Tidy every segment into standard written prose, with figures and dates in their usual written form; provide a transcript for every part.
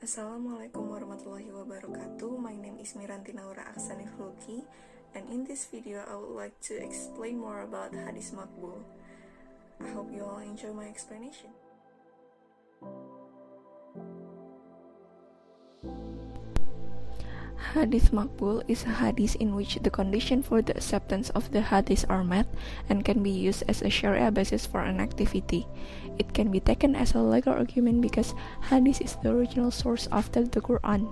Assalamualaikum warahmatullahi wabarakatuh. My name is Miranti Naura Aksanif Hulki, and in this video I would like to explain more about Hadith Maqbul. I hope you all enjoy my explanation. Hadith Maqbul is a hadith in which the condition for the acceptance of the hadith are met and can be used as a sharia basis for an activity. It can be taken as a legal argument because hadith is the original source after the Quran.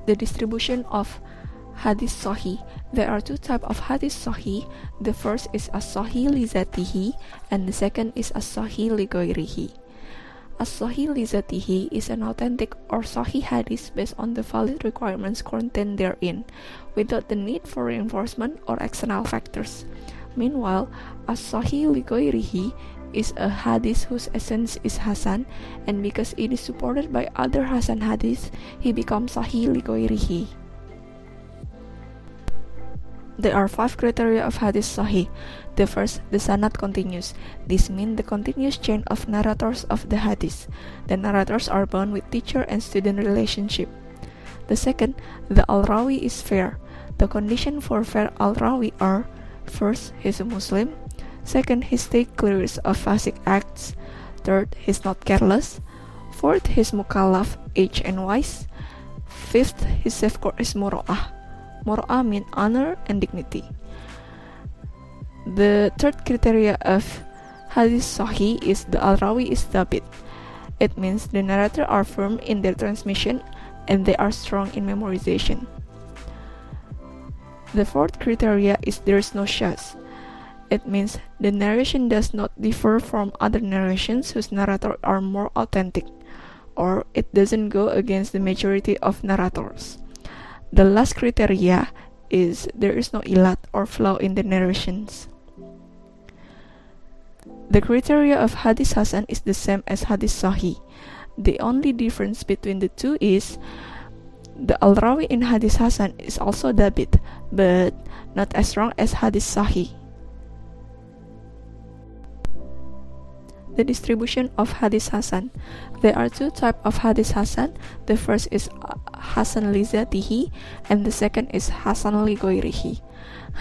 The distribution of Hadith Sahih. There are two types of Hadith Sahih. The first is as-Sahih li zatihi and the second is as-Sahih li ghairihi. As-Sahih li zatihi is an authentic or Sahih Hadith based on the valid requirements contained therein, without the need for reinforcement or external factors. Meanwhile, as-Sahih li ghairihi is a Hadith whose essence is Hasan, and because it is supported by other Hasan Hadith, he becomes Sahih li ghairihi. There are 5 criteria of Hadith Sahih. The first, the sanad continuous. This means the continuous chain of narrators of the Hadith. The narrators are bound with teacher and student relationship. The second, the al-rawi is fair. The condition for fair al-rawi are: first, he is a Muslim. Second, his stay clear of fasik acts. Third, he is not careless. Fourth, he is mukallaf, age and wise. Fifth, his safeguard is muro'ah. Muro'ah means honor and dignity. The third criteria of Hadith Sahih is the al-rawi is thabit. It means the narrator are firm in their transmission and they are strong in memorization. The fourth criteria is there is no shaz. It means the narration does not differ from other narrations whose narrators are more authentic, or it doesn't go against the majority of narrators. The last criteria is there is no ilat or flaw in the narrations. The criteria of Hadith Hasan is the same as Hadith Sahih. The only difference between the two is the al-rawi in Hadith Hasan is also dabit, but not as strong as Hadith Sahih. The distribution of Hadith Hasan. There are two types of Hadith Hasan. The first is Hasan li zatihi and the second is Hasan li ghairihi.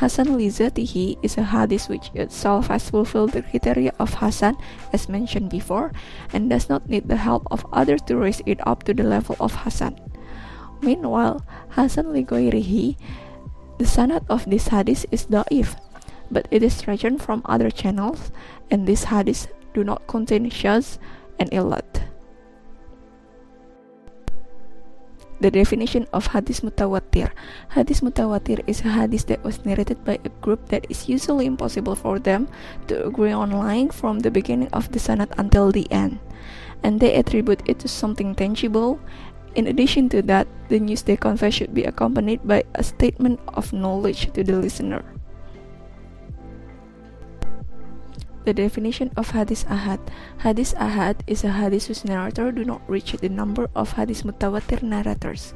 Hasan li zatihi is a hadith which itself has fulfilled the criteria of Hasan as mentioned before and does not need the help of others to raise it up to the level of Hasan. Meanwhile, Hasan li ghairihi, the sanad of this hadith is da'if, but it is strengthened from other channels, and this hadith do not contain shaz and illat. The definition of Hadith Mutawatir. Hadith Mutawatir is a hadith that was narrated by a group that is usually impossible for them to agree on line from the beginning of the sanad until the end, and they attribute it to something tangible. In addition to that, the news they convey should be accompanied by a statement of knowledge to the listener. The definition of Hadith Ahad. Hadith Ahad is a hadith whose narrator do not reach the number of Hadith Mutawatir narrators,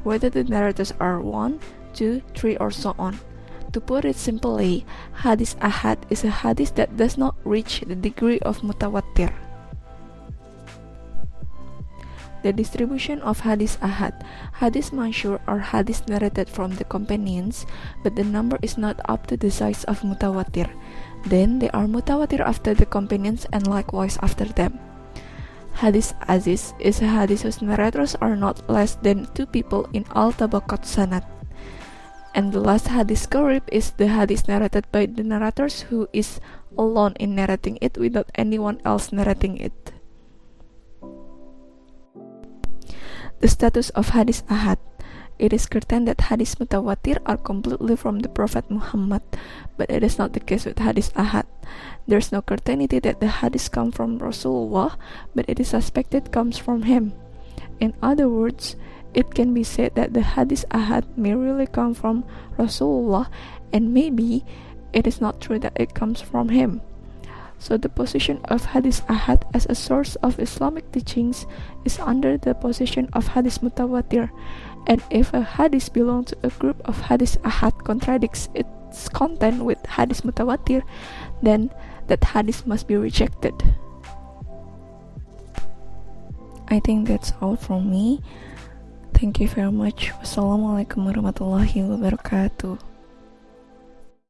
whether the narrators are 1, 2, 3 or so on. To put it simply, Hadith Ahad is a hadith that does not reach the degree of Mutawatir. The distribution of Hadith Ahad. Hadith Manshur are hadith narrated from the companions, but the number is not up to the size of Mutawatir. Then they are Mutawatir after the companions and likewise after them. Hadith Aziz is a hadith whose narrators are not less than 2 people in all tabaqat sanad. And the last Hadith Qarib is the hadith narrated by the narrators who is alone in narrating it without anyone else narrating it. The status of Hadith Ahad. It is certain that Hadith Mutawatir are completely from the Prophet Muhammad, but it is not the case with Hadith Ahad. There is no certainty that the hadith come from Rasulullah, but it is suspected comes from him. In other words, it can be said that the Hadith Ahad may really come from Rasulullah, and maybe it is not true that it comes from him. So the position of Hadith Ahad as a source of Islamic teachings is under the position of Hadith Mutawatir, And if a hadith belongs to a group of hadith ahad contradicts its content with hadith mutawatir, then that hadith must be rejected. I think that's all from me. Thank you very much. Wassalamualaikum warahmatullahi wabarakatuh.